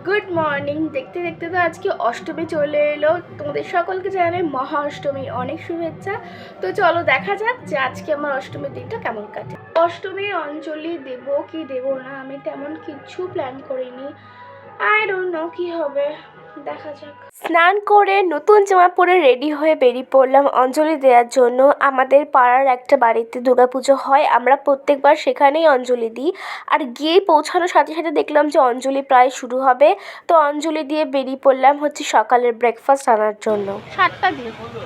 Good morning. দেখতে দেখতে তো আজকে অষ্টমী চলে এলো। তোমাদের সকলকে জানাই মহা অষ্টমীর অনেক শুভেচ্ছা। তো চলো দেখা যাক যে আজকে আমার অষ্টমীর দিনটা কেমন কাটে। অষ্টমীর অঞ্জলি দেবো কি দেবো না আমি তেমন কিছু প্ল্যান করিনি। আই ডোন্ট নো কী হবে, দেখা যাক। স্নান করে নতুন জামা পরে রেডি হয়ে বেরিয়ে পড়লাম অঞ্জলি দেওয়ার জন্য। আমাদের পাড়ার একটা বাড়িতে দুর্গাপুজো হয়, আমরা প্রত্যেকবার সেখানেই অঞ্জলি দিই। আর গিয়ে পৌঁছানোর সাথে সাথে দেখলাম যে অঞ্জলি প্রায় শুরু হবে। তো অঞ্জলি দিয়ে বেরিয়ে পড়লাম সকালের ব্রেকফাস্ট আনার জন্য। 7টা দিয়ে পড়বো।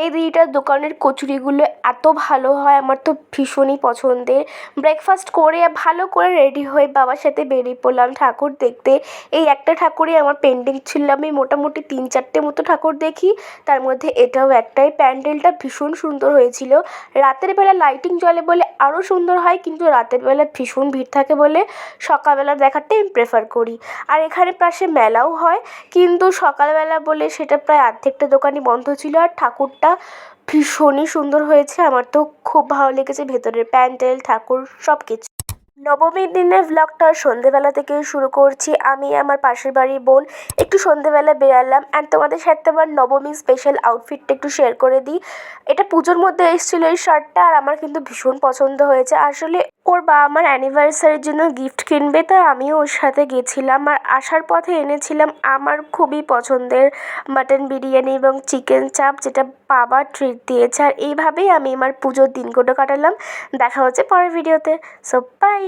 এই দিদিটার দোকানের কচুরিগুলো এত ভালো হয়, আমার তো ভীষণই পছন্দের। ব্রেকফাস্ট করে ভালো করে রেডি হয়ে বাবার সাথে বেরিয়ে পড়লাম ঠাকুর দেখতে। এই একটা ঠাকুরই আমার পেন্ডিং ছিল, আমি মোটামুটি 3-4টে মতো ঠাকুর দেখি, তার মধ্যে এটাও একটাই। প্যান্ডেলটা ভীষণ সুন্দর হয়েছিল। রাতের বেলা লাইটিং জ্বলে বলে আরও সুন্দর হয়, কিন্তু রাতের বেলা ভীষণ ভিড় থাকে বলে সকালবেলা দেখাটাই আমি প্রেফার করি। আর এখানে পাশে মেলাও হয়, কিন্তু সকালবেলা বলে সেটা প্রায় অর্ধেকটা দোকানই বন্ধ ছিল। আর ঠাকুরটা ভীষণই সুন্দর হয়েছে, আমার তো খুব ভালো লেগেছে ভেতরের প্যান্ডেল, ঠাকুর সব কিছু। নবমীর দিনের ভ্লগটা সন্ধেবেলা থেকে শুরু করছি। আমি আমার পাশের বাড়ির বোন একটু সন্ধেবেলা বেরালাম, অ্যান্ড তোমাদের সাথে আমার নবমী স্পেশাল আউটফিটটা একটু শেয়ার করে দিই। এটা পুজোর মধ্যে এসেছিলো এই শার্টটা, আর আমার কিন্তু ভীষণ পছন্দ হয়েছে। আসলে ওর বাবা আমার অ্যানিভার্সারির জন্য গিফট কিনবে, তাই আমিও ওর সাথে গেছিলাম। আর আসার পথে এনেছিলাম আমার খুবই পছন্দের মাটন বিরিয়ানি এবং চিকেন চাপ, যেটা বাবা ট্রিট দিয়েছে। আর এইভাবেই আমি আমার পুজোর দিনগুলো কাটালাম। দেখা হচ্ছে পরের ভিডিওতে। So by.